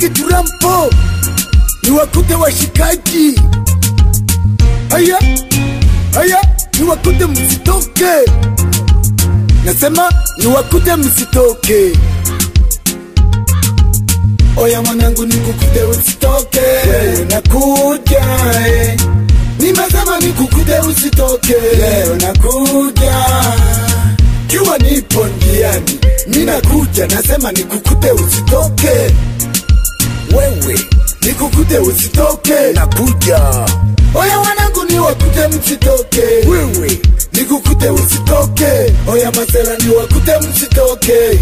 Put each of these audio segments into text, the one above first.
Big Trampo niwakute washikaji. Haya niwakute msitoke. Nasema niwakute msitoke. Oya mwanangu nikukute usitoke. Wewe nakuja nimesema nikukute usitoke. Leo nakuja kiwa nipo njiani. Ninakuja nasema nikukute usitoke. Wewe nikukute usitoke. Nakuja. Oya wanangu niwakute msitoke. Wewe nikukute usitoke. Oya masela niwakute msitoke.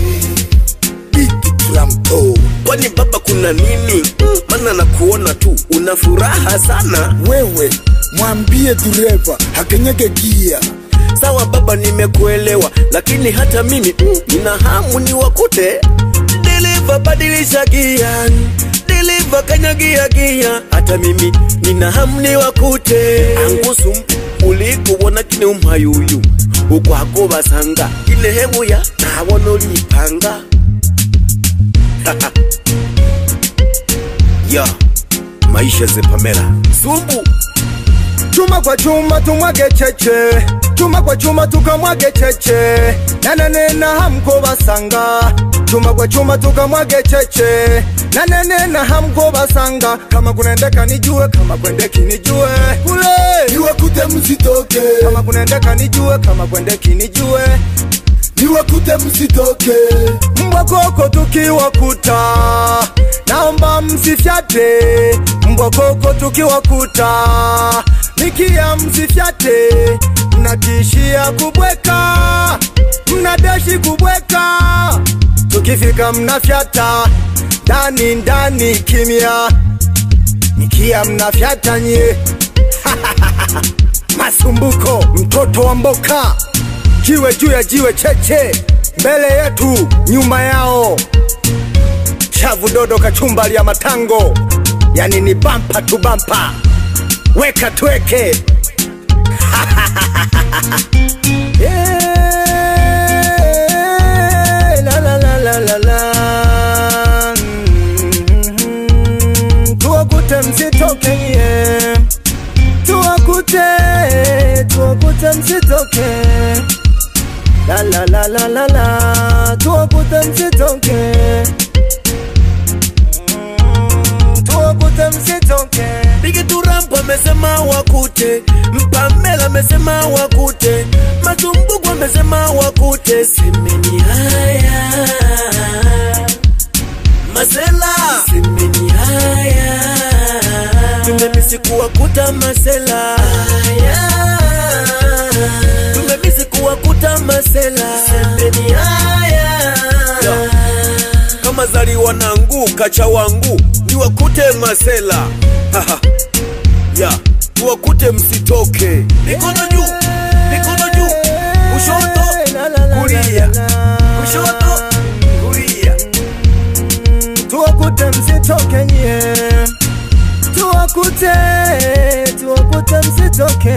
Big Trampo. Kwani baba kuna nini? Mana nakuona tu una furaha sana. Wewe mwambie dereva hakanyage gia. Sawa baba nimekuelewa, lakini hata mimi nina hamu niwakute. Dereva badilisha gia, dereva kanyagia gia. Hata mimi nina hamu niwakute. Angusu ulikuona kine umhayuyu ukwako basanga kile hebu ya nawono lipanga. Ya maisha ze Pamela Sumbu. Chuma kwa chuma tumwage cheche, chuma kwa chuma tukamwage cheche. Na hamko basanga. Chuma kwa chuma tukamwage cheche. Na hamko basanga. Kama kunaendeka nijue, kama kwendeki nijue. Kule niwakute msitoke. Kama kunaendeka nijue, kama kwendeki nijue. Niwakute msitoke. Mbwa koko tukiwakuta naomba msifyate. Mbwa koko tukiwakuta nikia msifyate. Mnatishia kubweka, mnadeshi kubweka. Tukifika mnafyata ndani kimya. Nikia mnafyata nye. Masumbuko mtoto wa mboka. Jiwe juu ya jiwe cheche. Mbele yetu nyuma yao. Chavu dodo kachumbali ya matango. Yani ni bampa tu bampa. Weka tuweke. Tuwakute msitoke nye. Tuwakute msitoke. Tuwakute msitoke. Tuwakute msitoke. Big Trampo amesema wakute. Pamela amesema wakute. Masumbuko amesema wakute. Semeni haya masela, semeni haya. Tumemisi kuwakuta masela. Tumemisi kuwakuta masela. Semeni haya. Kama zali wanangu kacha wangu niwakute masela. Ya tuwakute msitoke. Mikono juu, mikono juu. Kushoto, kulia. Kushoto, kulia. Tuwakute msitoke nye. Tuwakute msitoke.